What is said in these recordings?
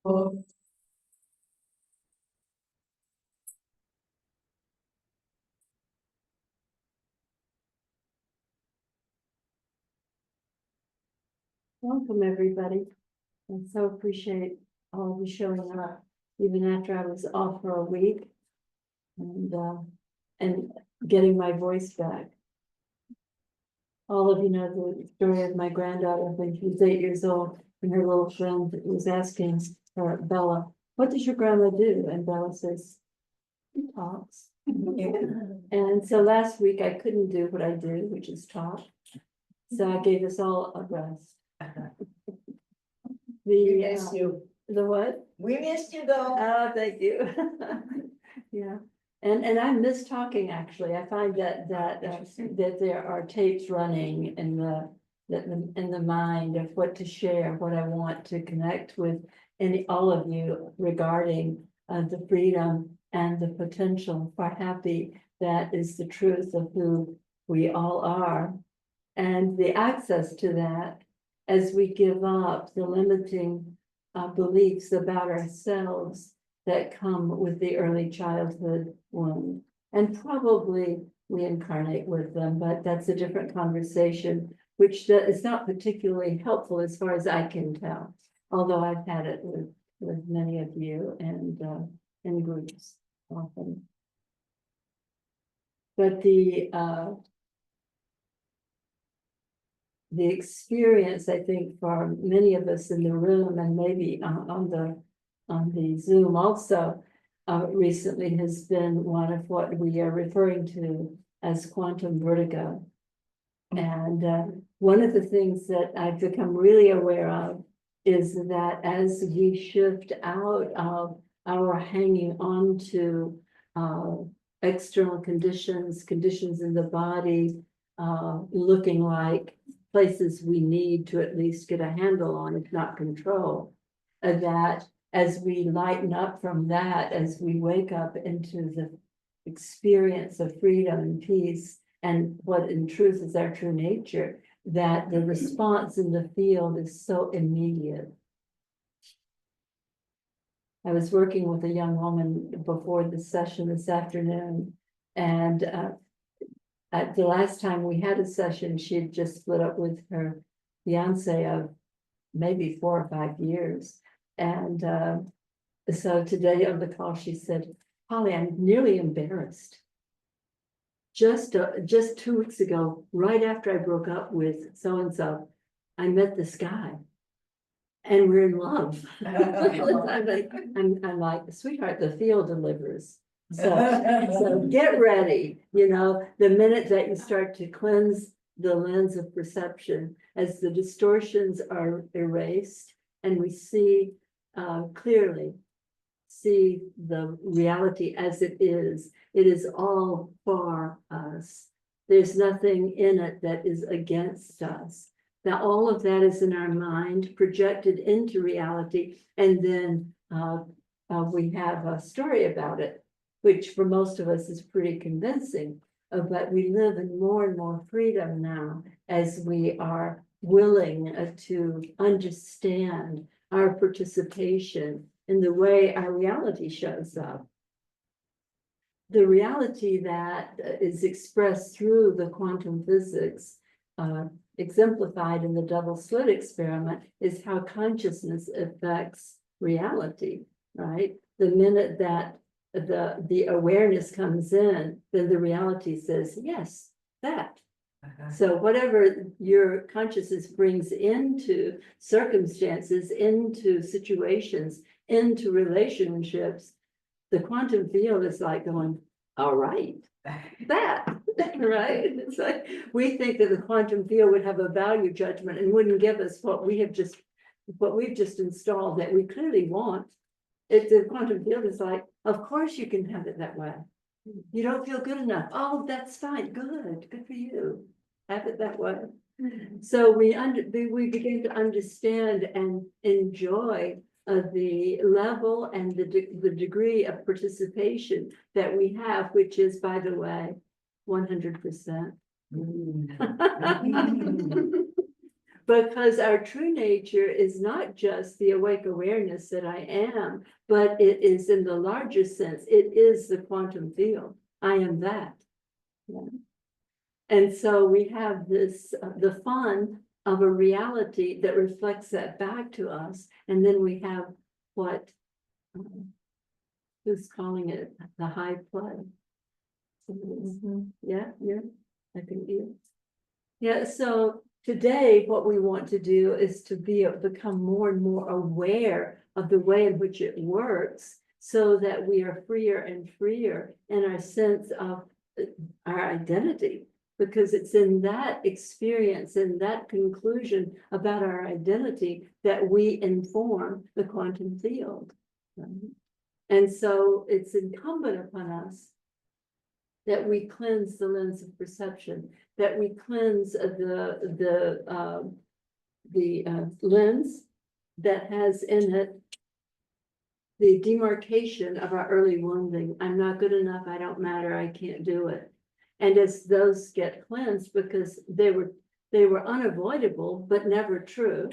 Welcome, everybody. I so appreciate all of you showing up, even after I was off for a week, and getting my voice back. All of you know the story of my granddaughter when she was 8 years old, and her little friend was asking her, Bella, what does your grandma do? And Bella says, she talks. And so last week I couldn't do what I do, which is talk. So I gave us all a rest. We missed you. The what? We missed you though. Oh, thank you. Yeah, and I miss talking, actually. I find that there are tapes running in the mind of what to share, what I want to connect with all of you regarding the freedom and the potential for happy. That is the truth of who we all are, and the access to that as we give up the limiting beliefs about ourselves that come with the early childhood wound. And probably we incarnate with them, but that's a different conversation, which is not particularly helpful as far as I can tell, although I've had it with many of you and in groups often. But the experience, I think, for many of us in the room, and maybe on the Zoom also, recently has been one of what we are referring to as quantum vertigo. And one of the things that I've become really aware of is that as we shift out of our hanging on to external conditions in the body, looking like places we need to at least get a handle on, if not control, that as we lighten up from that, as we wake up into the experience of freedom and peace, and what in truth is our true nature, that the response in the field is so immediate. I was working with a young woman before the session this afternoon, and at the last time we had a session, she had just split up with her fiance of maybe 4 or 5 years. And so today on the call, she said, Polly, I'm nearly embarrassed. Just 2 weeks ago, right after I broke up with so-and-so, I met this guy and we're in love. I'm like, sweetheart, the field delivers. So get ready, the minute that you start to cleanse the lens of perception, as the distortions are erased and we see clearly, see the reality as it is all for us. There's nothing in it that is against us. Now, all of that is in our mind, projected into reality, and then we have a story about it, which for most of us is pretty convincing. But we live in more and more freedom now as we are willing to understand our participation in the way our reality shows up. The reality that is expressed through the quantum physics, exemplified in the double slit experiment, is how consciousness affects reality, right? The minute that the awareness comes in, then the reality says, yes, that. So whatever your consciousness brings into circumstances, into situations, into relationships, the quantum field is like going, all right, that, right? It's like, we think that the quantum field would have a value judgment and wouldn't give us what we've just installed that we clearly want. The quantum field is like, of course you can have it that way. You don't feel good enough. Oh, that's fine. Good for you. Have it that way. So we begin to understand and enjoy the level and the degree of participation that we have, which is, by the way, 100%. Because our true nature is not just the awake awareness that I am, but it is in the larger sense, it is the quantum field. I am that. Yeah. And so we have this, the fun of a reality that reflects that back to us. And then we have what, who's calling it the high play? Yeah, I think you. Yeah, so today what we want to do is to become more and more aware of the way in which it works, so that we are freer and freer in our sense of our identity, because it's in that experience, in that conclusion about our identity, that we inform the quantum field. Right? And so it's incumbent upon us that we cleanse the lens of perception, that we cleanse the lens that has in it the demarcation of our early wounding. I'm not good enough, I don't matter, I can't do it. And as those get cleansed, because they were unavoidable, but never true.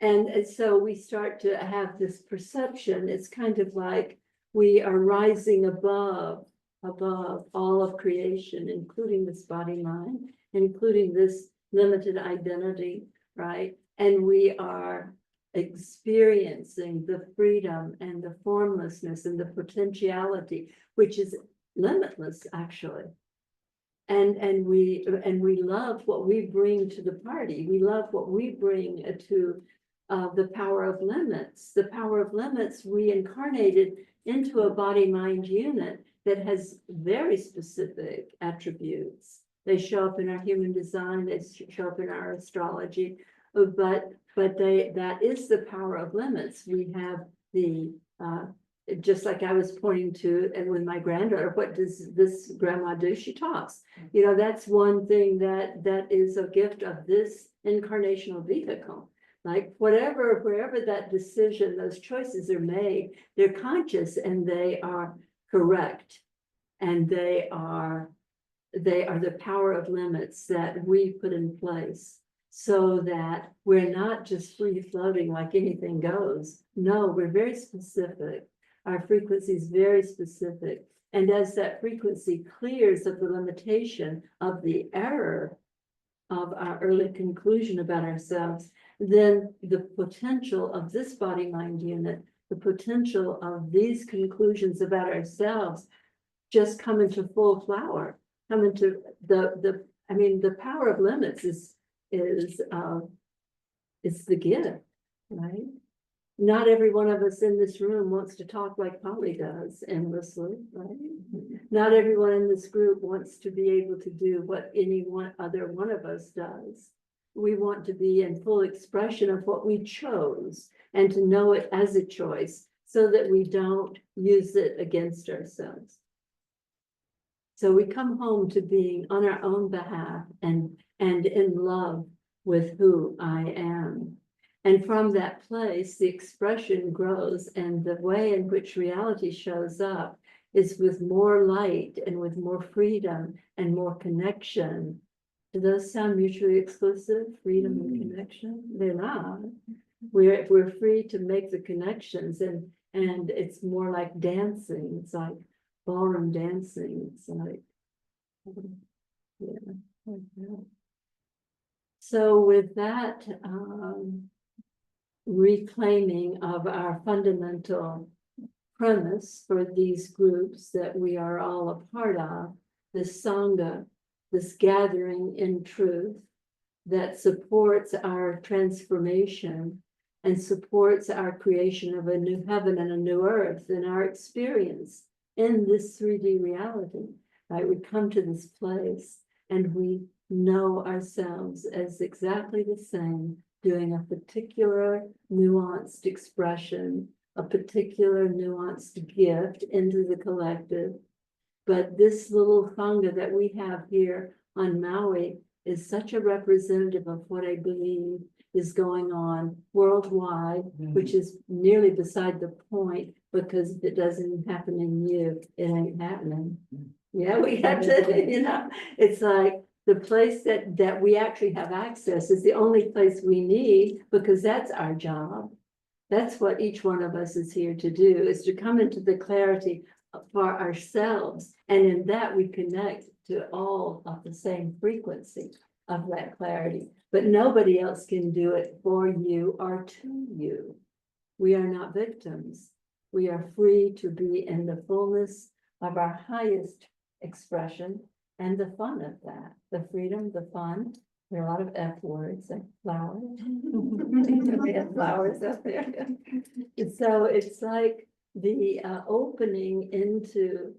And so we start to have this perception. It's kind of like we are rising above all of creation, including this body mind, including this limited identity, right? And we are experiencing the freedom and the formlessness and the potentiality, which is limitless, actually. And we love what we bring to the party. We love what we bring to the power of limits. The power of limits reincarnated into a body-mind unit that has very specific attributes. They show up in our human design, they show up in our astrology, but that is the power of limits. We have the just like I was pointing to, and with my granddaughter, what does this grandma do? She talks. You know, that's one thing that is a gift of this incarnational vehicle. Like wherever that decision, those choices are made, they're conscious and they are correct. And they are the power of limits that we put in place, so that we're not just free floating like anything goes. No, we're very specific. Our frequency is very specific. And as that frequency clears of the limitation of the error of our early conclusion about ourselves, then the potential of this body-mind unit, the potential of these conclusions about ourselves just come into full flower, come into the power of limits is the gift, right? Not every one of us in this room wants to talk like Pali does endlessly, right? Not everyone in this group wants to be able to do what any other one of us does. We want to be in full expression of what we chose and to know it as a choice, so that we don't use it against ourselves. So we come home to being on our own behalf and in love with who I am. And from that place, the expression grows, and the way in which reality shows up is with more light and with more freedom and more connection. Do those sound mutually exclusive, freedom and connection? They're not. We're free to make the connections, and it's more like dancing. It's like ballroom dancing. It's like, yeah. Like that. So with that, reclaiming of our fundamental premise for these groups that we are all a part of, this Sangha, this gathering in truth that supports our transformation and supports our creation of a new heaven and a new earth in our experience in this 3D reality, right? We come to this place and we know ourselves as exactly the same, doing a particular nuanced expression, a particular nuanced gift into the collective. But this little Sangha that we have here on Maui is such a representative of what I believe is going on worldwide, which is nearly beside the point, because if it doesn't happen in you, it ain't happening. Yeah, we have to, it's like the place that we actually have access is the only place we need, because that's our job. That's what each one of us is here to do, is to come into the clarity for ourselves. And in that we connect to all of the same frequency of that clarity. But nobody else can do it for you or to you. We are not victims. We are free to be in the fullness of our highest expression and the fun of that, the freedom, the fun. There are a lot of F words like flowers. We have flowers up there. And so it's like the opening into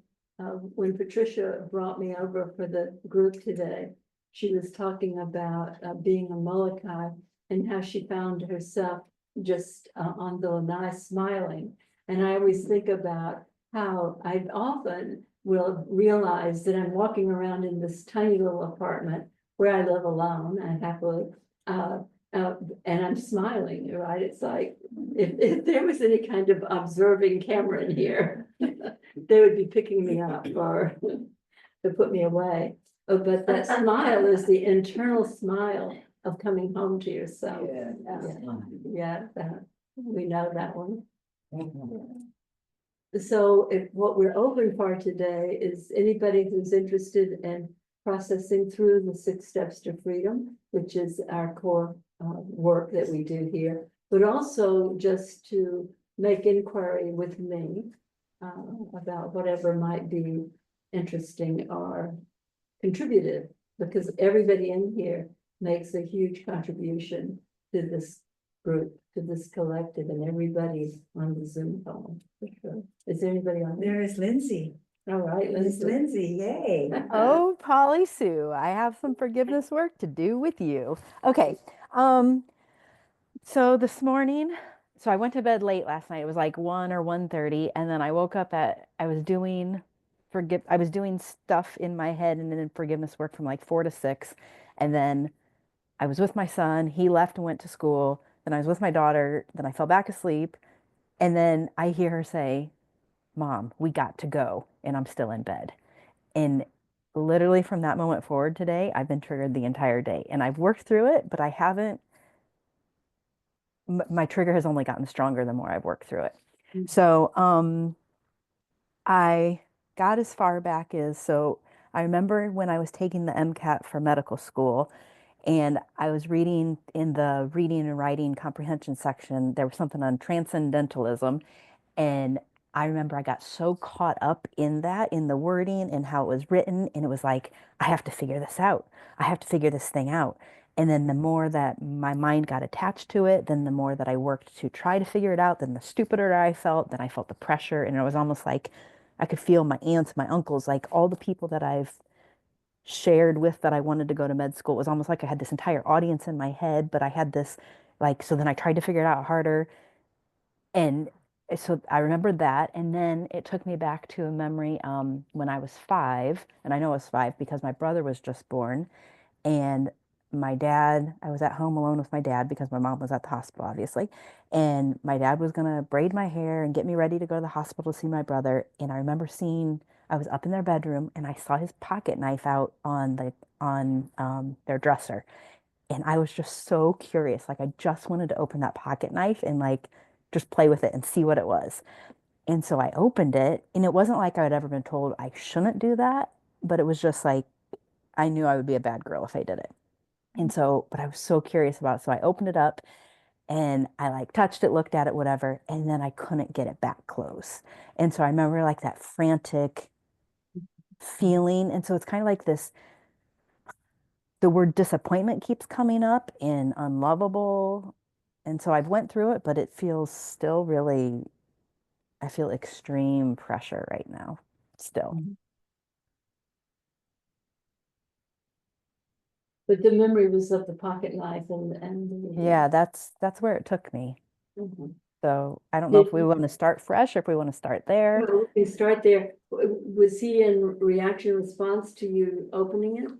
when Patricia brought me over for the group today, she was talking about being a Molokai and how she found herself just on the lanai smiling. And I always think about how I often will realize that I'm walking around in this tiny little apartment where I live alone and happily, and I'm smiling, right? It's like, if there was any kind of observing camera in here, they would be picking me up or to put me away. Oh, but that smile is the internal smile of coming home to yourself. Yeah, we know that one. So what we're open for today is anybody who's interested in processing through the 6 steps to freedom, which is our core work that we do here, but also just to make inquiry with me about whatever might be interesting or contributive, because everybody in here makes a huge contribution to this group, to this collective, and everybody on the Zoom call. Sure. Is there anybody on there? There is Lindsay. All right, There's Lindsay, yay. Oh, Polly Sue, I have some forgiveness work to do with you. Okay, so this morning, so I went to bed late last night. It was like 1 or 1:30, and then I woke up I was doing stuff in my head and then forgiveness work from like 4 to 6, and then I was with my son. He left and went to school. Then I was with my daughter. Then I fell back asleep, and then I hear her say, "Mom, we got to go," and I'm still in bed. And literally from that moment forward today, I've been triggered the entire day. And I've worked through it, but I haven't, my trigger has only gotten stronger the more I've worked through it. So I got as far back as, so I remember when I was taking the MCAT for medical school, and I was reading in the reading and writing comprehension section, there was something on transcendentalism. And I remember I got so caught up in that, in the wording and how it was written. And it was like, I have to figure this out. I have to figure this thing out. And then the more that my mind got attached to it, then the more that I worked to try to figure it out, then the stupider I felt, then I felt the pressure. And it was almost like I could feel my aunts, my uncles, like all the people that I've shared with that I wanted to go to med school. It was almost like I had this entire audience in my head, but I had this, like, so then I tried to figure it out harder. And so I remembered that. And then it took me back to a memory when I was 5. And I know I was 5 because my brother was just born. And my dad, I was at home alone with my dad because my mom was at the hospital, obviously. And my dad was going to braid my hair and get me ready to go to the hospital to see my brother. And I remember I was up in their bedroom and I saw his pocket knife out on their dresser. And I was just so curious. Like I just wanted to open that pocket knife and like just play with it and see what it was. And so I opened it, and it wasn't like I had ever been told I shouldn't do that, but it was just like I knew I would be a bad girl if I did it. And so, but I was so curious about it. So I opened it up and I like touched it, looked at it, whatever, and then I couldn't get it back close. And so I remember like that frantic feeling. And so it's kind of like this, the word disappointment keeps coming up in unlovable. And so I've went through it, but it feels still really, I feel extreme pressure right now, still. But the memory was of the pocket knife Yeah, that's where it took me. Mhm. So I don't know if we want to start fresh or if we want to start there. Well, we can start there. Was he in reaction response to you opening it?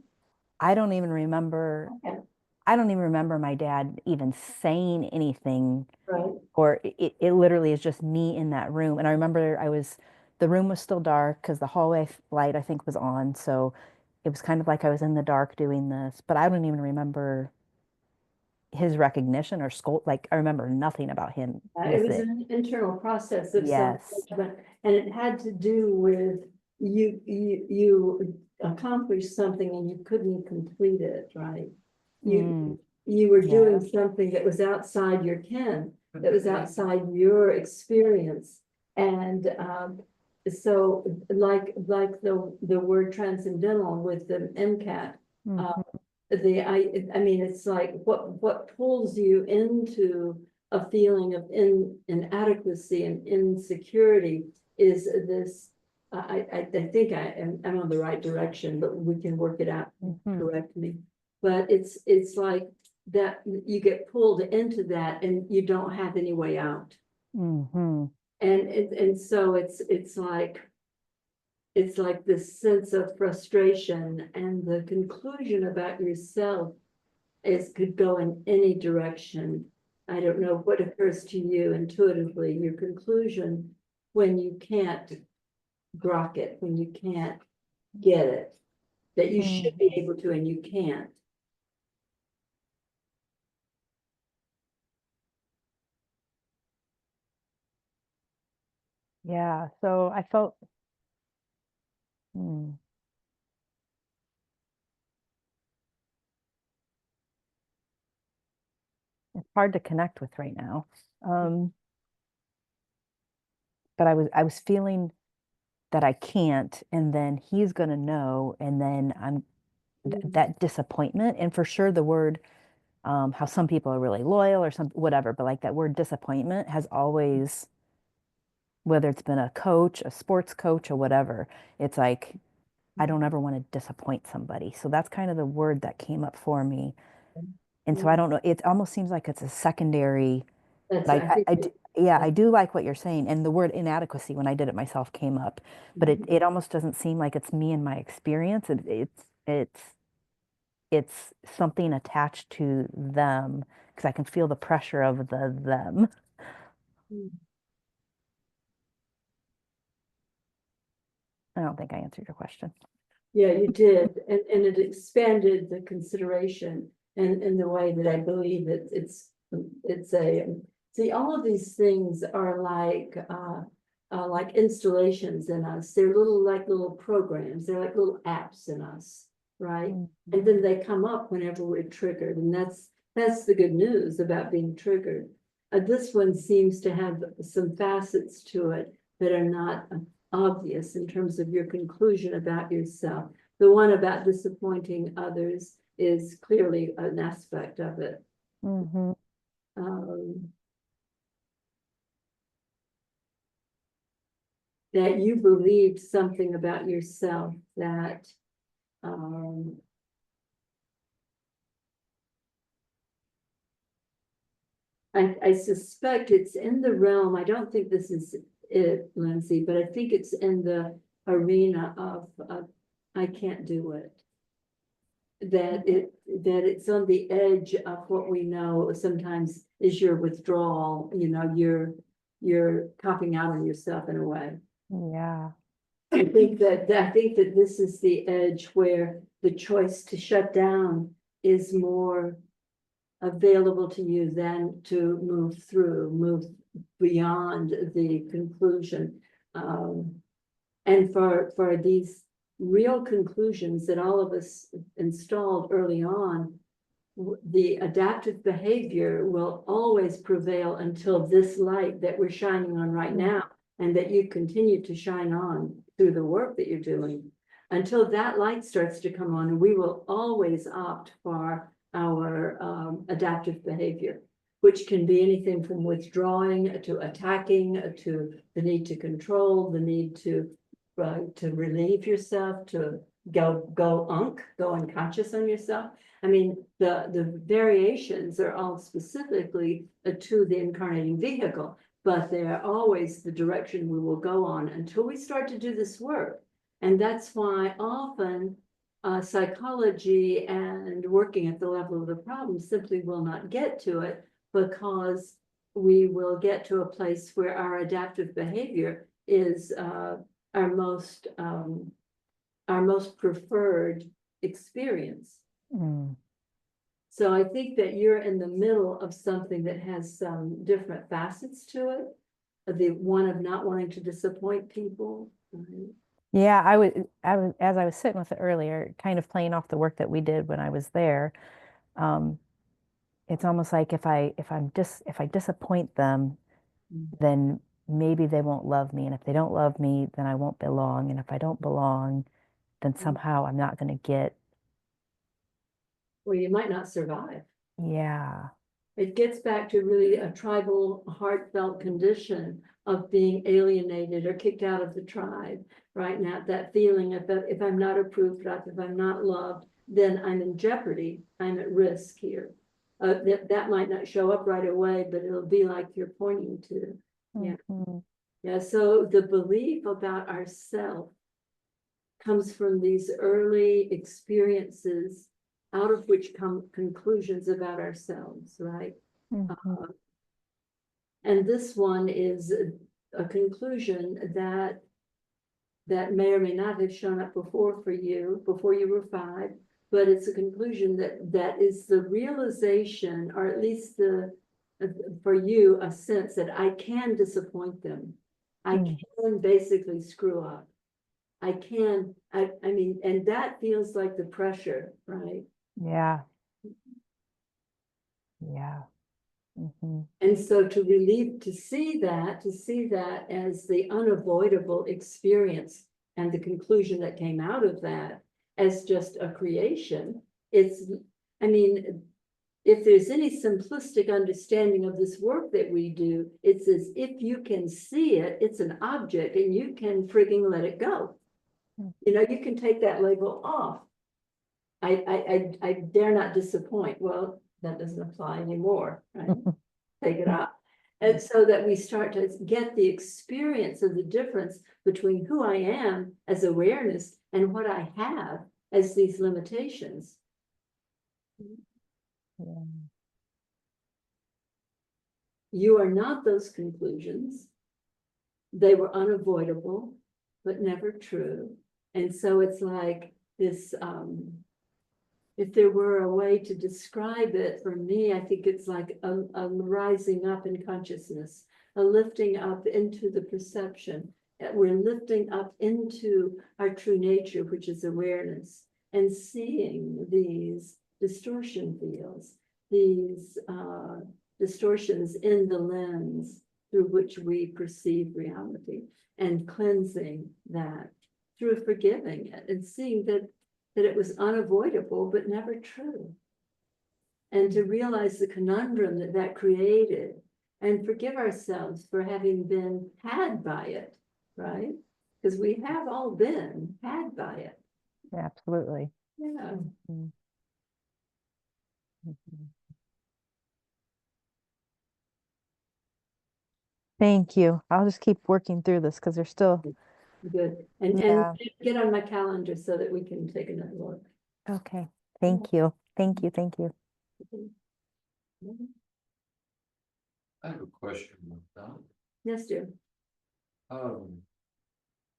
I don't even remember. Okay. I don't even remember my dad even saying anything, Right. or it literally is just me in that room. And I remember the room was still dark because the hallway light I think was on. So it was kind of like I was in the dark doing this, but I don't even remember his recognition or scold. Like I remember nothing about him It with was it. an internal process of Yes. self-judgment, and it had to do with you accomplished something and you couldn't complete it, right? Mm, You were yeah. doing something that was outside your ken, that was outside your experience. And so like the word transcendental with the MCAT, Mhm. I mean, it's like what pulls you into a feeling of inadequacy and insecurity is this. I think I'm on the right direction, but we can work it out. Mhm. Correct me. But it's like that you get pulled into that and you don't have any way out. Mhm. And so it's like this sense of frustration, and the conclusion about yourself is could go in any direction. I don't know what occurs to you intuitively, your conclusion when you can't grok it, when you can't get it, that you should Mm. be able to and you can't. Yeah. So I felt, hmm, it's hard to connect with right now. Um, but I was feeling that I can't, and then he's gonna know, and then I'm that disappointment, and for sure the word, how some people are really loyal or some whatever, but like that word disappointment has always, whether it's been a coach, a sports coach, or whatever, it's like I don't ever want to disappoint somebody. So that's kind of the word that came up for me. And so I don't know, it almost seems like it's a secondary, That's, but I think, yeah, I do like what you're saying. And the word inadequacy, when I did it myself, came up, but it almost doesn't seem like it's me and my experience. It's something attached to them because I can feel the pressure of the them. I don't think I answered your question. yeah, you did, and it expanded the consideration and in the way that I believe it's a, see, all of these things are like installations in us. They're little programs. They're like little apps in us, right? Mm. And then they come up whenever we're triggered, and that's the good news about being triggered. This one seems to have some facets to it that are not obvious in terms of your conclusion about yourself. The one about disappointing others is clearly an aspect of it. Mm-hmm. Um, that you believed something about yourself that um, I suspect it's in the realm. I don't think this is it, Lindsay, but I think it's in the arena of I can't do it. That it's on the edge of what we know sometimes is your withdrawal, you're copping out on yourself in a way. Yeah. I think that this is the edge where the choice to shut down is more available to you than to move beyond the conclusion. And for these real conclusions that all of us installed early on, the adaptive behavior will always prevail until this light that we're shining on right now, and that you continue to shine on through the work that you're doing. Until that light starts to come on, we will always opt for our adaptive behavior, which can be anything from withdrawing to attacking to the need to control, the need to relieve yourself, to go unconscious on yourself. I mean, the variations are all specifically to the incarnating vehicle, but they're always the direction we will go on until we start to do this work. And that's why often psychology and working at the level of the problem simply will not get to it, because we will get to a place where our adaptive behavior is our most our most preferred experience. Mm. So I think that you're in the middle of something that has some different facets to it. The one of not wanting to disappoint people. Right? Yeah, as I was sitting with it earlier, kind of playing off the work that we did when I was there. Um, it's almost like if I disappoint them, then maybe they won't love me. And if they don't love me, then I won't belong. And if I don't belong, then somehow I'm not going to get, Well, you might not survive. yeah. It gets back to really a tribal, heartfelt condition of being alienated or kicked out of the tribe. Right now, that feeling of that if I'm not approved of, if I'm not loved, then I'm in jeopardy. I'm at risk here. That might not show up right away, but it'll be like you're pointing to. Yeah. Mhm. Yeah. So the belief about ourself comes from these early experiences out of which come conclusions about ourselves, right? Mhm. And this one is a conclusion that may or may not have shown up before for you, before you were 5, but it's a conclusion that is the realization, or at least for you, a sense that I can disappoint them. I can basically screw up. I mean, and that feels like the pressure, right? Yeah. Yeah. Mhm. And so to see that as the unavoidable experience and the conclusion that came out of that as just a creation, I mean, if there's any simplistic understanding of this work that we do, it's as if you can see it, it's an object and you can frigging let it go. You know, you can take that label off. I dare not disappoint. Well, that doesn't apply anymore, right? Take it out. And so that we start to get the experience of the difference between who I am as awareness and what I have as these limitations. Yeah. You are not those conclusions. They were unavoidable, but never true. And so it's like this, if there were a way to describe it for me, I think it's like a rising up in consciousness, a lifting up into the perception. We're lifting up into our true nature, which is awareness, and seeing these distortion fields, these distortions in the lens through which we perceive reality, and cleansing that through forgiving it and seeing that it was unavoidable, but never true. And to realize the conundrum that created and forgive ourselves for having been had by it, right? Because we have all been had by it. Absolutely. Yeah. Mhm. Mhm. Thank you. I'll just keep working through this because there's still, Good. And yeah. get on my calendar so that we can take another look. Okay. Thank you. Thank you. Thank you. I have a question with that. Yes, dear.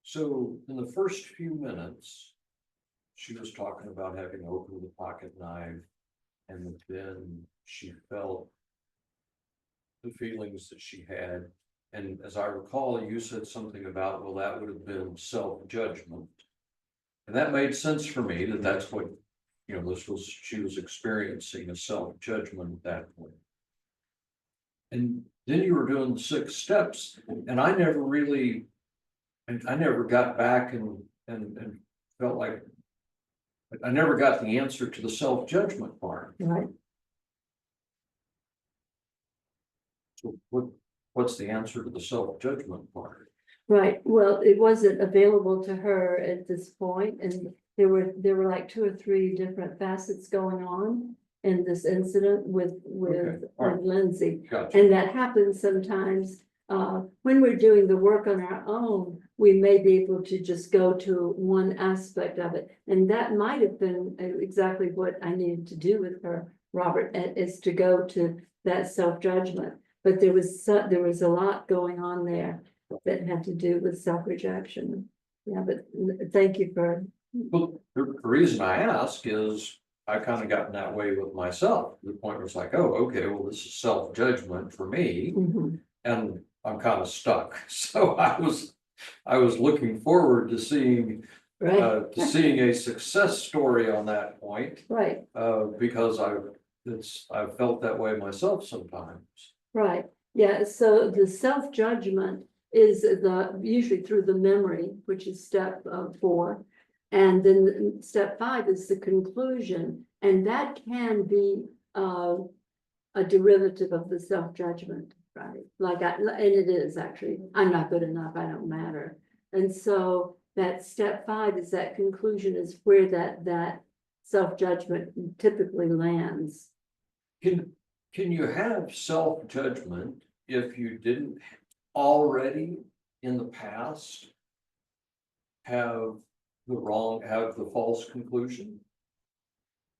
So in the first few minutes, she was talking about having opened the pocket knife, and then she felt the feelings that she had. And as I recall, you said something about, well, that would have been self-judgment. And that made sense for me, that that's what, she was experiencing a self-judgment at that point. And then you were doing the 6 steps, and I never really, I never got back and felt like I never got the answer to the self-judgment part. Right. So what's the answer to the self-judgment part? Right. Well, it wasn't available to her at this point, and there were like 2 or 3 different facets going on in this incident with Okay. All right. Lindsay. Gotcha. And that happens sometimes when we're doing the work on our own, we may be able to just go to one aspect of it. And that might have been exactly what I needed to do with her, Robert, is to go to that self-judgment. But there was a lot going on there that had to do with self-rejection. Yeah, but thank you for Well, the reason I ask is I kind of gotten that way with myself. The point where it's like, oh, okay, well, this is self-judgment for me Mhm. and I'm kind of stuck. So I was looking forward to seeing Right, a success story on that point, right, because I've felt that way myself sometimes. right. Yeah, so the self-judgment is usually through the memory, which is step 4. And then step 5 is the conclusion, and that can be a derivative of the self-judgment, right? And it is actually, I'm not good enough, I don't matter. And so that step 5 is that conclusion is where that self-judgment typically lands. Can you have self-judgment if you didn't already in the past have have the false conclusion?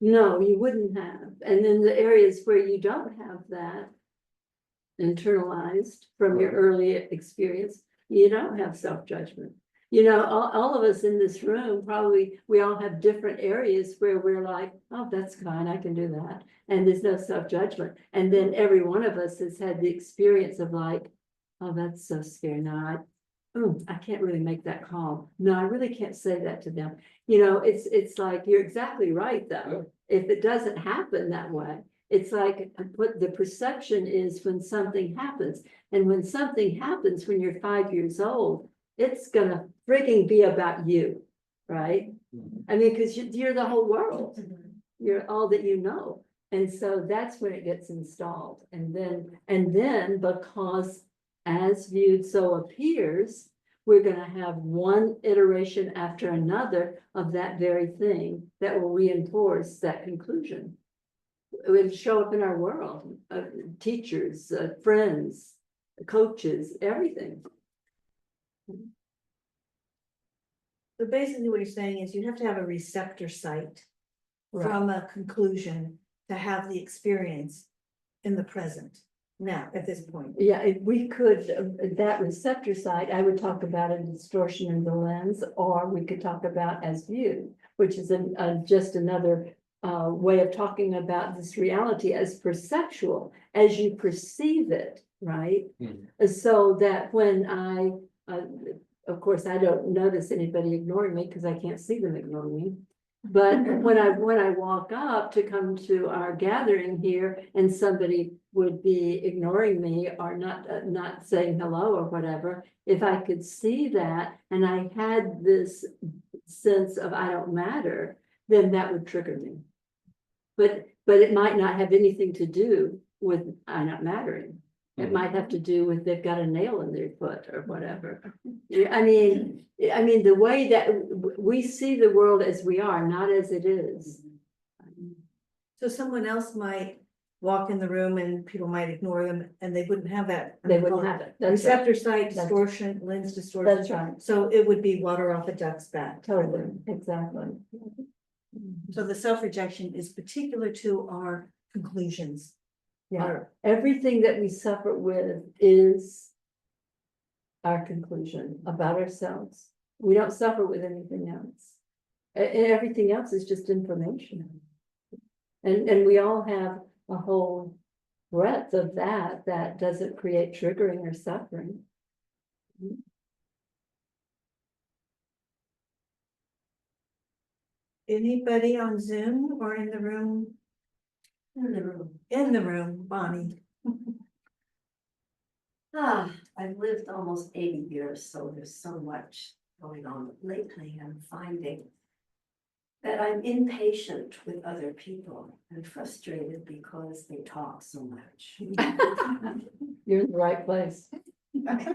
No, you wouldn't have. And in the areas where you don't have that internalized from your Right. early experience, you don't have self-judgment. You know, all of us in this room, probably, we all have different areas where we're like, oh, that's fine, I can do that. And there's no self-judgment. And then every one of us has had the experience of like, oh, that's so scary. No, I can't really make that call. No, I really can't say that to them. You know, it's like, you're exactly right, though. If it doesn't happen that way, it's like what the perception is when something happens. And when something happens when you're 5 years old, it's gonna freaking be about you, right? I mean, because you're the whole world. You're all that you know. And so that's when it gets installed. And then because as viewed so appears, we're gonna have one iteration after another of that very thing that will reinforce that conclusion. It would show up in our world, teachers, friends, coaches, everything. So basically what you're saying is you have to have a receptor site from a conclusion to have the experience in the present, now, at this point. Yeah, if we could, that receptor site, I would talk about a distortion in the lens, or we could talk about as viewed, which is just another way of talking about this reality as perceptual, as you perceive it, right? So that when of course, I don't notice anybody ignoring me because I can't see them ignoring me. But when I walk up to come to our gathering here and somebody would be ignoring me or not saying hello or whatever, if I could see that and I had this sense of I don't matter, then that would trigger me. But it might not have anything to do with I not mattering. It might have to do with they've got a nail in their foot or whatever. I mean, the way that we see the world as we are, not as it is. So someone else might walk in the room and people might ignore them and they wouldn't have that. They wouldn't have it. That's right. Receptor site distortion, lens distortion. That's right. So it would be water off a duck's back. Totally, exactly. So the self-rejection is particular to our conclusions. Yeah, everything that we suffer with is our conclusion about ourselves. We don't suffer with anything else. Everything else is just information. And we all have a whole breadth of that doesn't create triggering or suffering. Anybody on Zoom or in the room? In the room, Bonnie. I've lived almost 80 years, so there's so much going on. Lately, I'm finding that I'm impatient with other people and frustrated because they talk so much. You're in the right place. Yeah,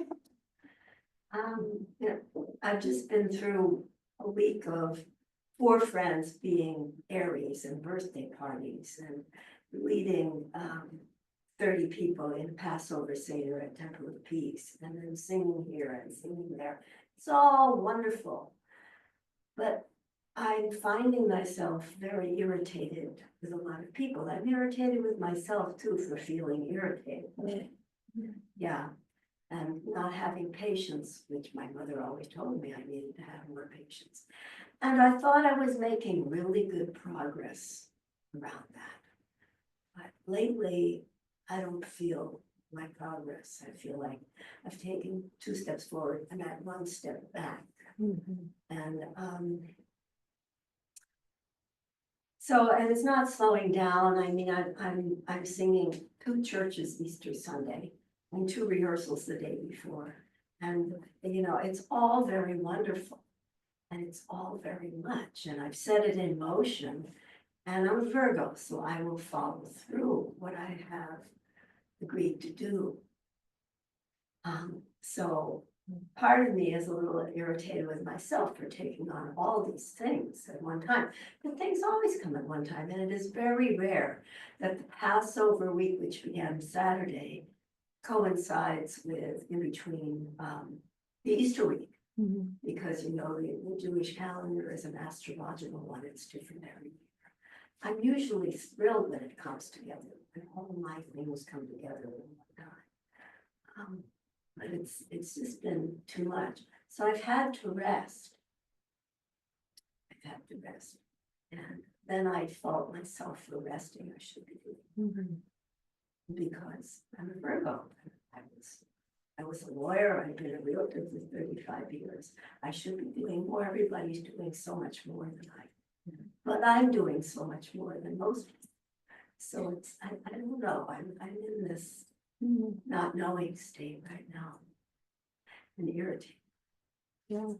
I've just been through a week of 4 friends being Aries and birthday parties and leading 30 people in Passover Seder at Temple of Peace, and then singing here and singing there. It's all wonderful. But I'm finding myself very irritated with a lot of people. I'm irritated with myself too for feeling irritated. Yeah, and not having patience, which my mother always told me I needed to have more patience. And I thought I was making really good progress around that. But lately, I don't feel my progress. I feel like I've taken 2 steps forward and I'm 1 step back. And so, and it's not slowing down. I mean, I'm singing 2 churches Easter Sunday and 2 rehearsals the day before. And, you know, it's all very wonderful. And it's all very much, and I've set it in motion. And I'm a Virgo, so I will follow through what I have agreed to do. So part of me is a little irritated with myself for taking on all these things at one time. But things always come at one time, and it is very rare that the Passover week, which began Saturday, coincides with in between the Easter week. Because you know, the Jewish calendar is an astrological one, it's different every year. I'm usually thrilled when it comes together, and all my things come together at one time. But it's just been too much, so I've had to rest. And then I fault myself for resting. I should be doing, because I'm a Virgo. I was a lawyer, I've been a realtor for 35 years. I should be doing more. Everybody's doing so much more than I am. But I'm doing so much more than most people. So it's, I don't know, I'm in this not knowing state right now. And irritated. Yeah,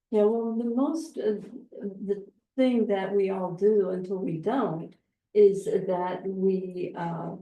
yeah, well, the thing that we all do until we don't is that we are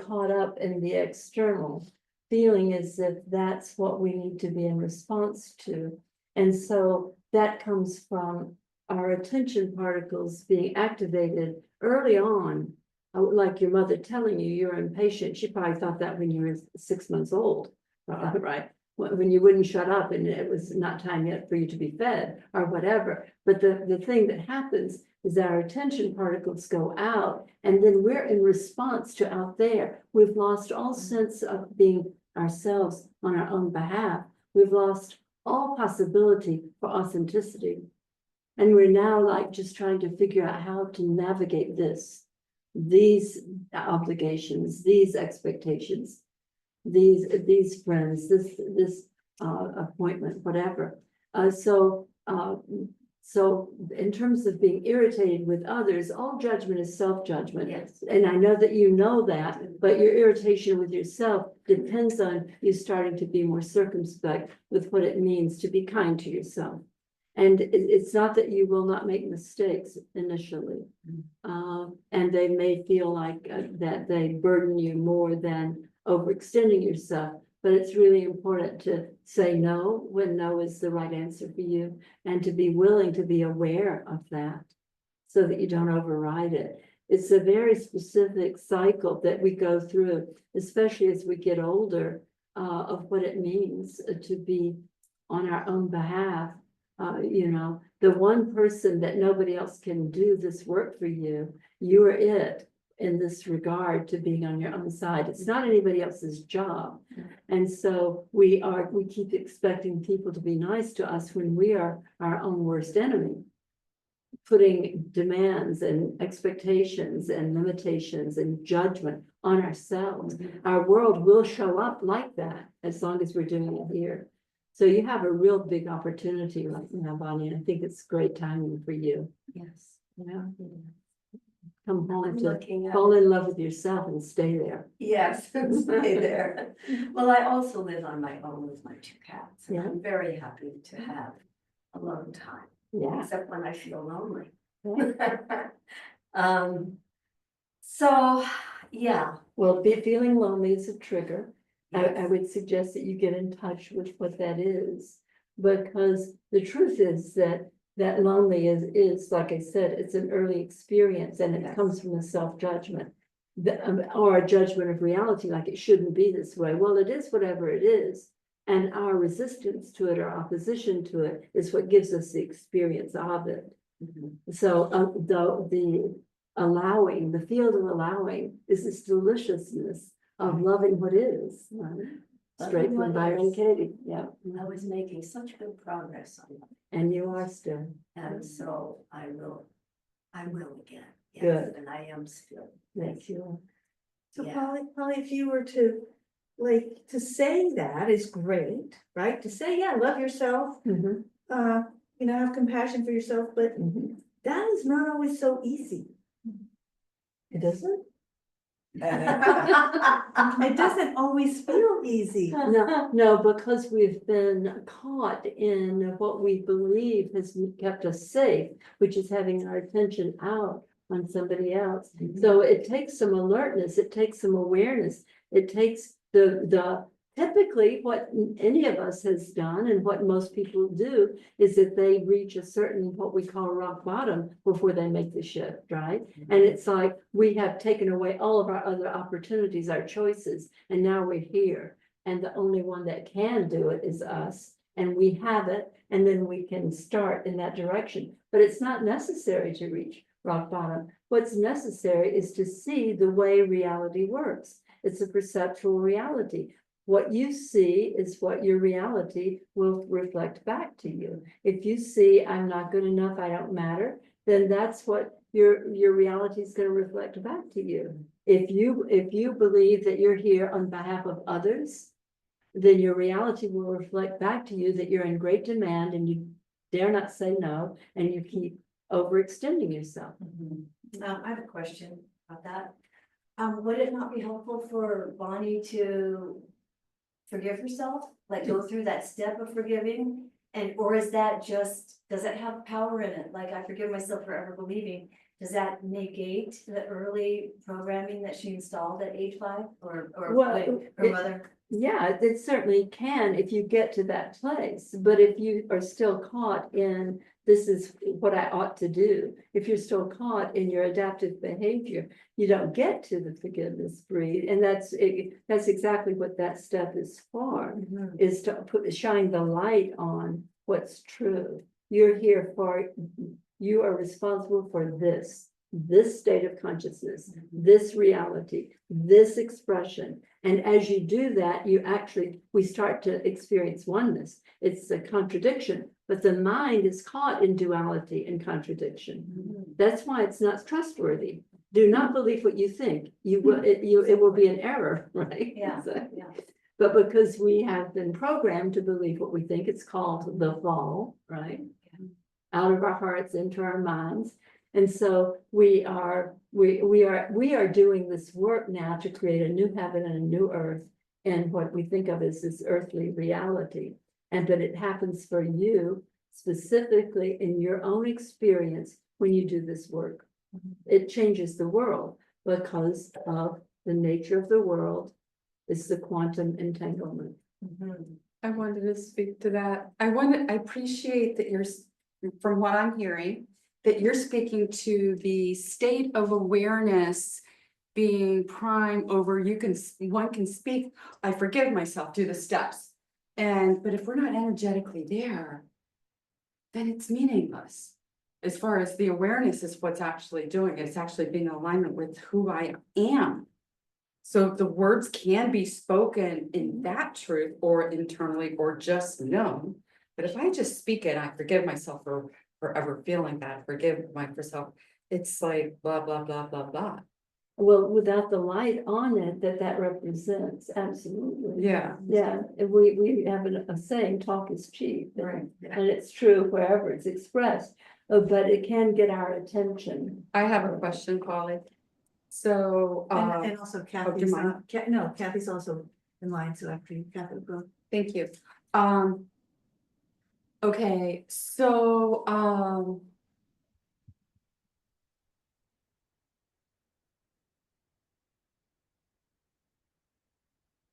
caught up in the external, feeling as if that's what we need to be in response to. And so that comes from our attention particles being activated early on, like your mother telling you you're impatient. She probably thought that when you were 6 months old, right? When you wouldn't shut up and it was not time yet for you to be fed or whatever. But the thing that happens is our attention particles go out, and then we're in response to out there. We've lost all sense of being ourselves on our own behalf. We've lost all possibility for authenticity. And we're now like just trying to figure out how to navigate these obligations, these expectations, these friends, this appointment, whatever. So in terms of being irritated with others, all judgment is self-judgment. Yes. And I know that you know that, but your irritation with yourself depends on you starting to be more circumspect with what it means to be kind to yourself. And it's not that you will not make mistakes initially. And they may feel like that they burden you more than overextending yourself. But it's really important to say no when no is the right answer for you, and to be willing to be aware of that so that you don't override it. It's a very specific cycle that we go through, especially as we get older, of what it means to be on our own behalf. You know, the one person that nobody else can do this work for you, you are it. In this regard to being on your own side. It's not anybody else's job. And so we keep expecting people to be nice to us when we are our own worst enemy, putting demands and expectations and limitations and judgment on ourselves. Our world will show up like that as long as we're doing it here. So you have a real big opportunity right now, Bonnie. And I think it's great timing for you. Yes. Yeah. Come home I'm to looking at fall in love with yourself and stay there. Yes, stay there. Well, I also live on my own with my 2 cats, and Yeah. I'm very happy to have alone time, Yeah. except when I feel lonely. Yeah. So, yeah. Well, feeling lonely is a trigger. I Yes. would suggest that you get in touch with what that is, because the truth is that lonely is like I said, it's an early experience, and it Yes. comes from a self-judgment. Or a judgment of reality, like it shouldn't be this way. Well, it is whatever it is. And our resistance to it or opposition to it is what gives us the experience of it. So the allowing, the field of allowing is this deliciousness of loving what is. Right? straight from Byron Katie, yeah. I was making such good progress on that, And you are still. and so I will again. Yes, Good. and I am still. Thank you. So Yeah. Polly, if you were to, like, to say that is great, right? To say, yeah, love yourself, Mhm, have compassion for yourself, but mhm. that is not always so easy. It doesn't? It doesn't always feel easy. No, because we've been caught in what we believe has kept us safe, which is having our attention out on somebody else. So it takes some alertness, it takes some awareness, it takes the typically what any of us has done and what most people do is that they reach a certain what we call rock bottom before they make the shift, right? And it's like we have taken away all of our other opportunities, our choices, and now we're here. And the only one that can do it is us. And we have it, and then we can start in that direction. But it's not necessary to reach rock bottom. What's necessary is to see the way reality works. It's a perceptual reality. What you see is what your reality will reflect back to you. If you see, I'm not good enough, I don't matter, then that's what your reality is going to reflect back to you. If you believe that you're here on behalf of others, then your reality will reflect back to you that you're in great demand and you dare not say no, and you keep overextending yourself. I have a question about that. Would it not be helpful for Bonnie to forgive herself, like go through that step of forgiving? And, or is that just, does it have power in it? Like, I forgive myself for ever believing. Does that negate the early programming that she installed at age 5 or Well, wait, her mother? Yeah, it certainly can if you get to that place, but if you are still caught in, this is what I ought to do. If you're still caught in your adaptive behavior, you don't get to the forgiveness breed, and that's exactly what that step is for, is to shine the light on what's true. You're here for, you are responsible for this state of consciousness, this reality, this expression. And as you do that, we start to experience oneness. It's a contradiction, but the mind is caught in duality and contradiction. That's why it's not trustworthy. Do not believe what you think. It will be an error, right? Yeah, So, yeah. but because we have been programmed to believe what we think, it's called the fall, right? Out of our hearts into our minds. And so we are doing this work now to create a new heaven and a new earth, and what we think of as this earthly reality. And that it happens for you specifically in your own experience when you do this work. It changes the world because of the nature of the world is the quantum entanglement. I wanted to speak to that. I appreciate that from what I'm hearing, that you're speaking to the state of awareness being prime over, one can speak, I forgive myself, do the steps. But if we're not energetically there, then it's meaningless. As far as the awareness is what's actually doing, it's actually being in alignment with who I am. So the words can be spoken in that truth or internally or just known. But if I just speak it, I forgive myself for forever feeling that, forgive myself, it's like blah, blah, blah, blah, blah. Well, without the light on it that represents, absolutely. Yeah. Yeah, and we have a saying, talk is cheap. Right. And it's true wherever it's expressed, but it can get our attention. I have a question, Polly. So, And also do you Kathy's, mind? Kathy's also in line, so after you, Kathy, go. thank you. Okay, so,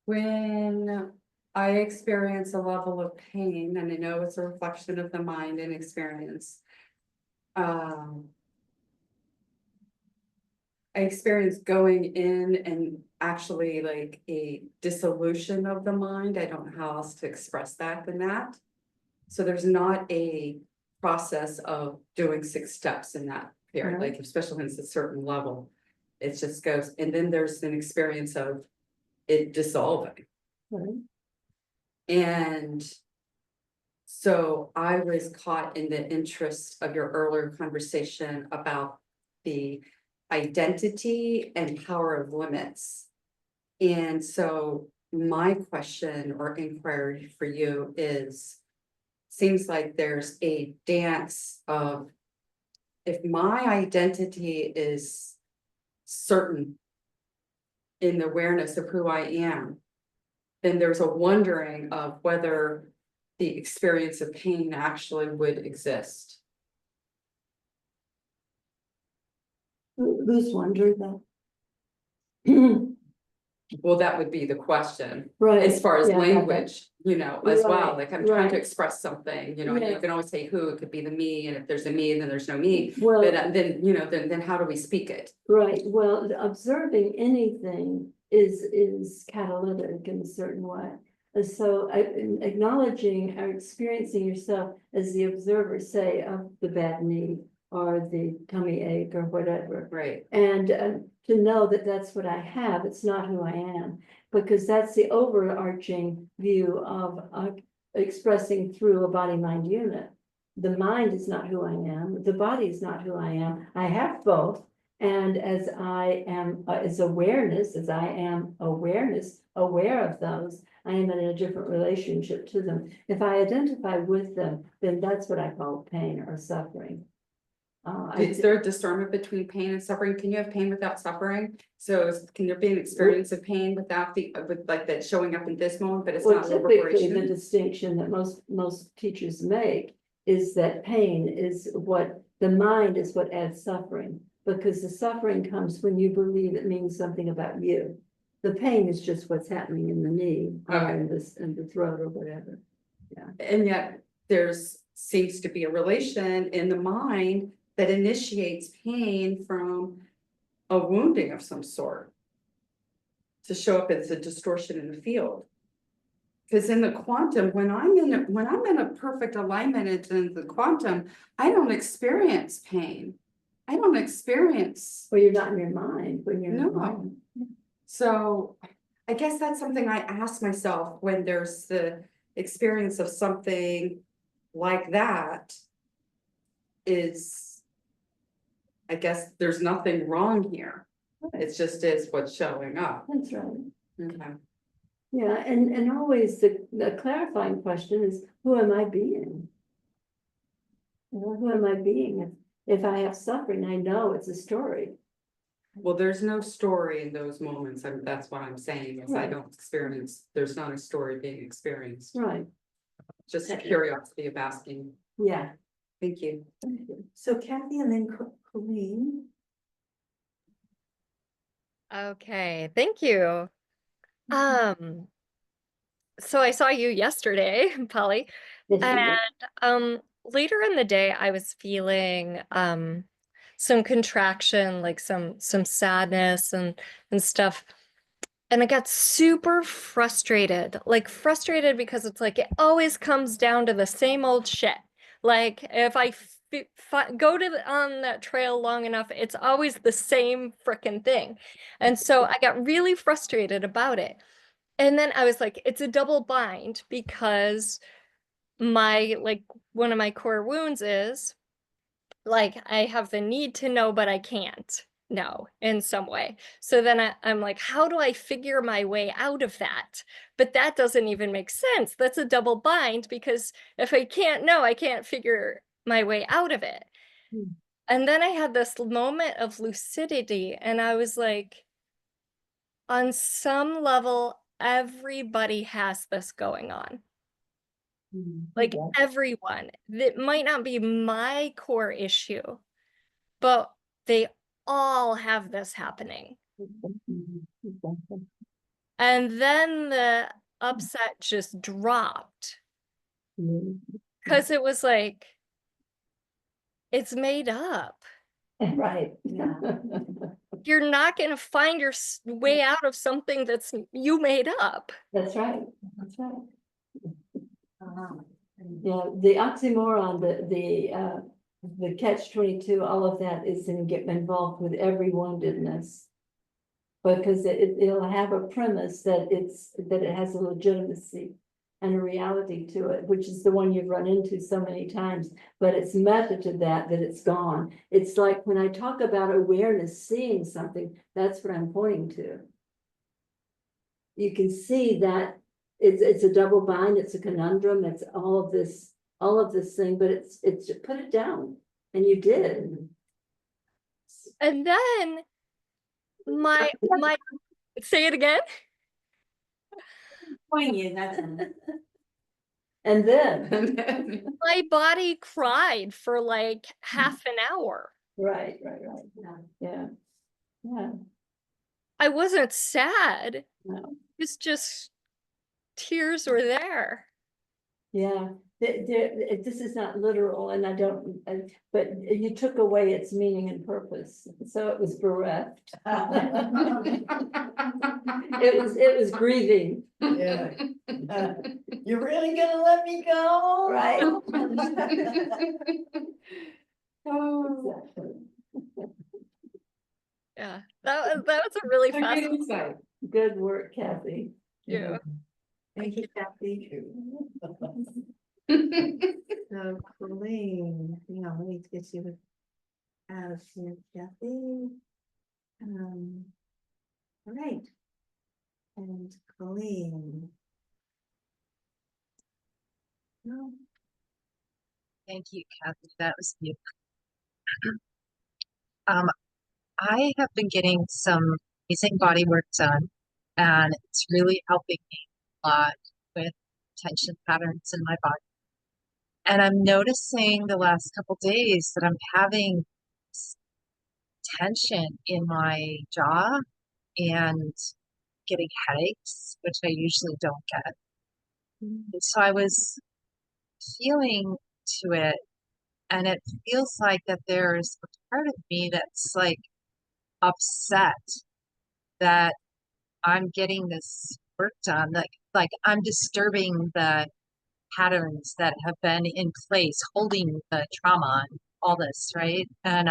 when I experience a level of pain, and I know it's a reflection of the mind and experience, I experience going in and actually like a dissolution of the mind. I don't know how else to express that than that. So there's not a process of doing 6 steps in that period, like especially when it's a certain level. It just goes, and then there's an experience of it dissolving. Right. And so I was caught in the interest of your earlier conversation about the identity and power of limits. And so my question or inquiry for you is, seems like there's a dance of, if my identity is certain in the awareness of who I am, then there's a wondering of whether the experience of pain actually would exist. Who's wondered that? Well, that would be the question, Right. as far as yeah, language, you know, as well, Right, like I'm trying to right. express something, you know, and Yeah. you can always say who, it could be the me, and if there's a me, then there's no me. Well, But then, you know, then how do we speak it? right, well, observing anything is catalytic in a certain way. And so acknowledging or experiencing yourself as the observer, say, of the bad knee or the tummy ache or whatever. Right. And to know that that's what I have, it's not who I am, because that's the overarching view of expressing through a body-mind unit. The mind is not who I am, the body is not who I am, I have both. And as I am, as awareness, as I am awareness, aware of those, I am in a different relationship to them. If I identify with them, then that's what I call pain or suffering. Is there a discernment between pain and suffering? Can you have pain without suffering? So can there be an experience of pain without with like that showing up in this moment, but it's Well, not typically, the reverberation? distinction that most teachers make is that pain is what, the mind is what adds suffering. Because the suffering comes when you believe it means something about you. The pain is just what's happening in the knee or Okay. in the throat or whatever. And yet there's seems to be a relation in the mind that initiates pain from a wounding of some sort to show up as a distortion in the field. Because in the quantum, when I'm in a perfect alignment in the quantum, I don't experience pain. I don't experience. Well, you're not in your mind when you're in No. the mind. So I guess that's something I ask myself when there's the experience of something like that is, I guess there's nothing wrong here. It's just is what's showing up. That's right. Okay. Yeah, and always the clarifying question is, who am I being? You know, who am I being? If I have suffering, I know it's a story. Well, there's no story in those moments. That's what I'm saying is I Right. don't experience, there's not a story being experienced. Right, Just curiosity of asking. yeah. Thank you. So Kathy and then Colleen. Okay, thank you. So I saw you yesterday, Polly, Yes, you and do. later in the day I was feeling some contraction, like some sadness and stuff. And I got super frustrated, like frustrated because it's like it always comes down to the same old shit. Like if I go to on that trail long enough, it's always the same frickin' thing. And so I got really frustrated about it. And then I was like, it's a double bind because my like one of my core wounds is like I have the need to know, but I can't know in some way. So then I'm like, how do I figure my way out of that? But that doesn't even make sense. That's a double bind because if I can't know, I can't figure my way out of it. And then I had this moment of lucidity and I was like, on some level, everybody has this going on. Like everyone, that might not be my core issue, but they all have this happening. And then the upset just dropped because it was like, it's made up. Right, yeah. You're not going to find your way out of something that's you made up. That's right, that's right. Yeah, the oxymoron, the catch-22, all of that is in get involved with every woundedness. Because it'll have a premise that it has a legitimacy. and a reality to it, which is the one you've run into so many times, but it's method to that it's gone. It's like when I talk about awareness, seeing something, that's what I'm pointing to. You can see that it's a double bind, it's a conundrum, it's all of this thing, but it's put it down, and you did. And then my say it again. Poignant, that's. And then, My body cried for like half an hour. right, yeah. I wasn't sad. No. It's just tears were there. Yeah, this is not literal, and I don't, but you took away its meaning and purpose, so it was bereft. It was grieving. Yeah. You're really gonna let me go? Right. Oh, Yeah, that was a really I'm fast. getting excited. Good work, Kathy. Yeah. Thank you, Kathy. So, Colleen, hang on, let me get you out of here, Kathy. All right. And Colleen. No. Thank you, Kathy. That was beautiful. I have been getting some amazing body work done, and it's really helping me a lot with tension patterns in my body. And I'm noticing the last couple days that I'm having tension in my jaw and getting headaches, which I usually don't get. And so I was feeling to it, and it feels like that there's a part of me that's like upset that I'm getting this work done, like I'm disturbing the patterns that have been in place, holding the trauma and all this, right? And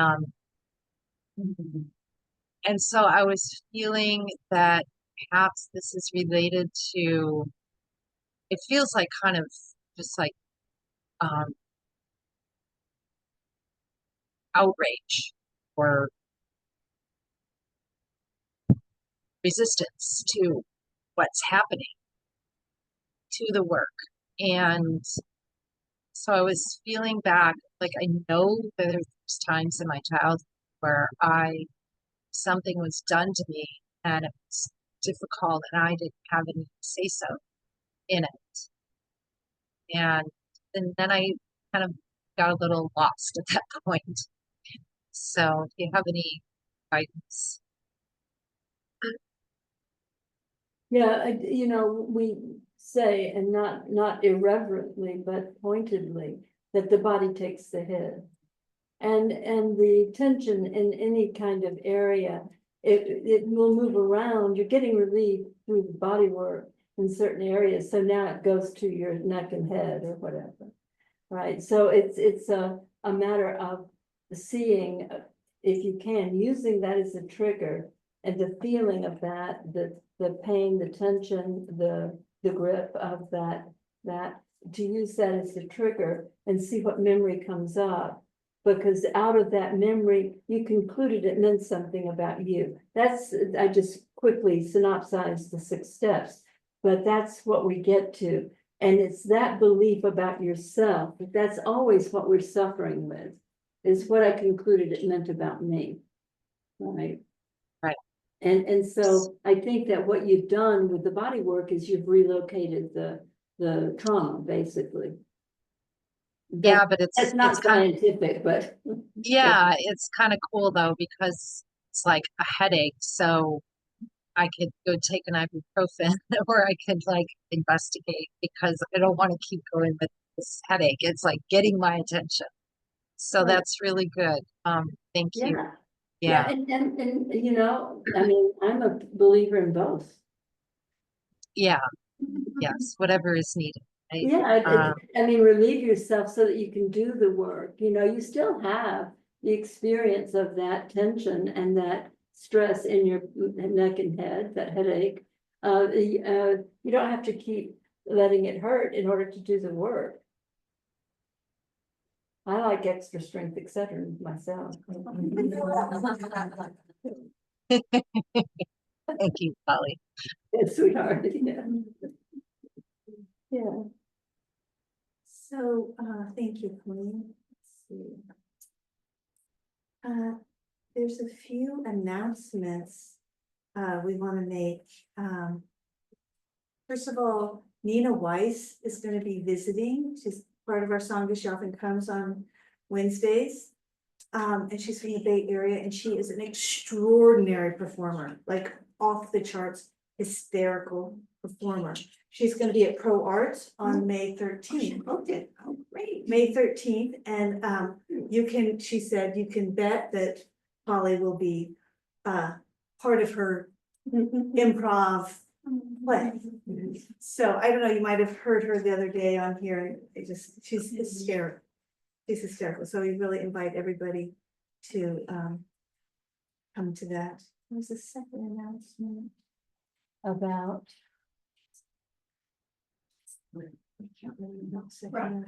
so I was feeling that perhaps this is related to, it feels like kind of just like outrage or resistance to what's happening to the work. And so I was feeling back, like I know that there's times in my childhood where something was done to me and it was difficult and I didn't have any say so in it. And then I kind of got a little lost at that point. So if you have any guidance. Yeah, we say, and not irreverently, but pointedly, that the body takes the head. And the tension in any kind of area, it will move around. You're getting relief through the body work in certain areas. So now it goes to your neck and head or whatever. Right. So it's a matter of seeing, if you can, using that as a trigger, and the feeling of that, the pain, the tension, the grip of that, to use that as a trigger and see what memory comes up. Because out of that memory, you concluded it meant something about you. I just quickly synopsized the 6 steps, but that's what we get to. And it's that belief about yourself, that's always what we're suffering with, is what I concluded it meant about me. Right. Right. And so I think that what you've done with the body work is you've relocated the trauma, basically. Yeah, but It's not scientific, but. Yeah, it's kind of cool though, because it's like a headache. So I could go take an ibuprofen or I could like investigate because I don't want to keep going with this headache. It's like getting my attention. So Right. that's really good. Thank you. Yeah, and I mean, I'm a believer in both. Yeah. Yes, whatever is needed. Right? Yeah, I mean, relieve yourself so that you can do the work. You still have the experience of that tension and that stress in your neck and head, that headache. You don't have to keep letting it hurt in order to do the work. I like extra strength, etc. myself. Thank you, Polly. Yes, sweetheart, yeah. Yeah. So, thank you, Colleen. Let's see. There's a few announcements, we want to make. First of all, Nina Weiss is going to be visiting. She's part of our Sangha. She often comes on Wednesdays. And she's from the Bay Area, and she is an extraordinary performer, like off the charts, hysterical performer. She's gonna be at Pro Arts on May 13th. Oh, great. May 13th, and you can, she said, you can bet that Polly will be part of her improv play. So I don't know, you might have heard her the other day on here. She's hysterical. She's hysterical. So we really invite everybody to come to that. There's a second announcement about. I can't remember the second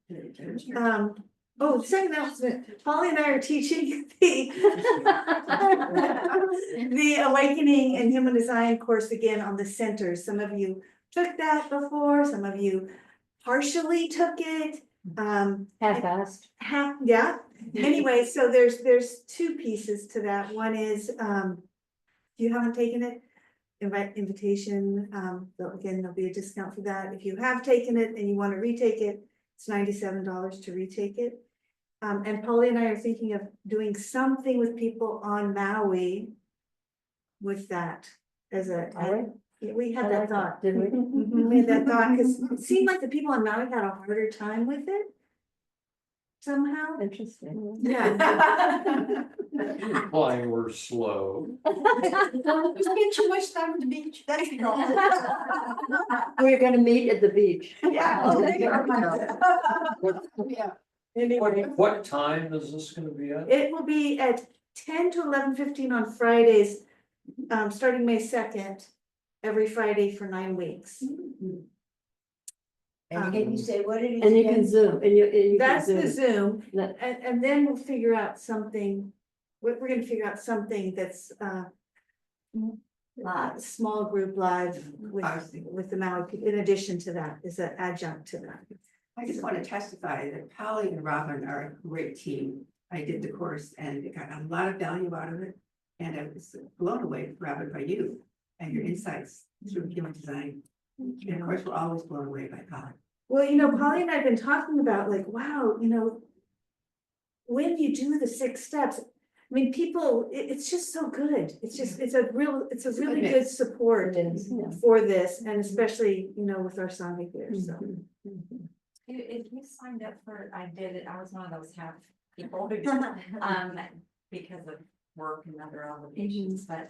announcement. Oh, the second announcement, Polly and I are teaching the Awakening and Human Design course again on the centers. Some of you took that before, some of you partially took it. Half-assed. Yeah, anyway, so there's two pieces to that. One is, if you haven't taken it, invitation, again, there'll be a discount for that. If you have taken it and you want to retake it, it's $97 to retake it. And Polly and I are thinking of doing something with people on Maui with that as a, we had that thought. Did we? We had that thought, because it seemed like the people on Maui had a harder time with it. Somehow. Interesting. Yeah. Implying we're slow. We spend too much time on the beach, that's the problem. We're gonna meet at the beach. Yeah. Oh, they are. Yeah. Anyway, What time is this gonna be at? it will be at 10 to 11:15 on Fridays, starting May 2nd, every Friday for 9 weeks. And can you say what it is? And you can again? zoom, and you can That's the zoom. Zoom, and then we'll figure out something, we're gonna figure out something that's, small group live with the Maui, in addition to that, is an adjunct to that. I just want to testify that Polly and Robin are a great team. I did the course and it got a lot of value out of it. And I was blown away, Robin, by you and your insights through human design. And of course, we're always blown away by Polly. Well, Polly and I have been talking about like, wow, when you do the 6 steps, I mean, people, it's just so good. It's a really good support for this, and especially, with our Sangha here, so. If you signed up for, I did it, I was one of those half people, because of work and other obligations, but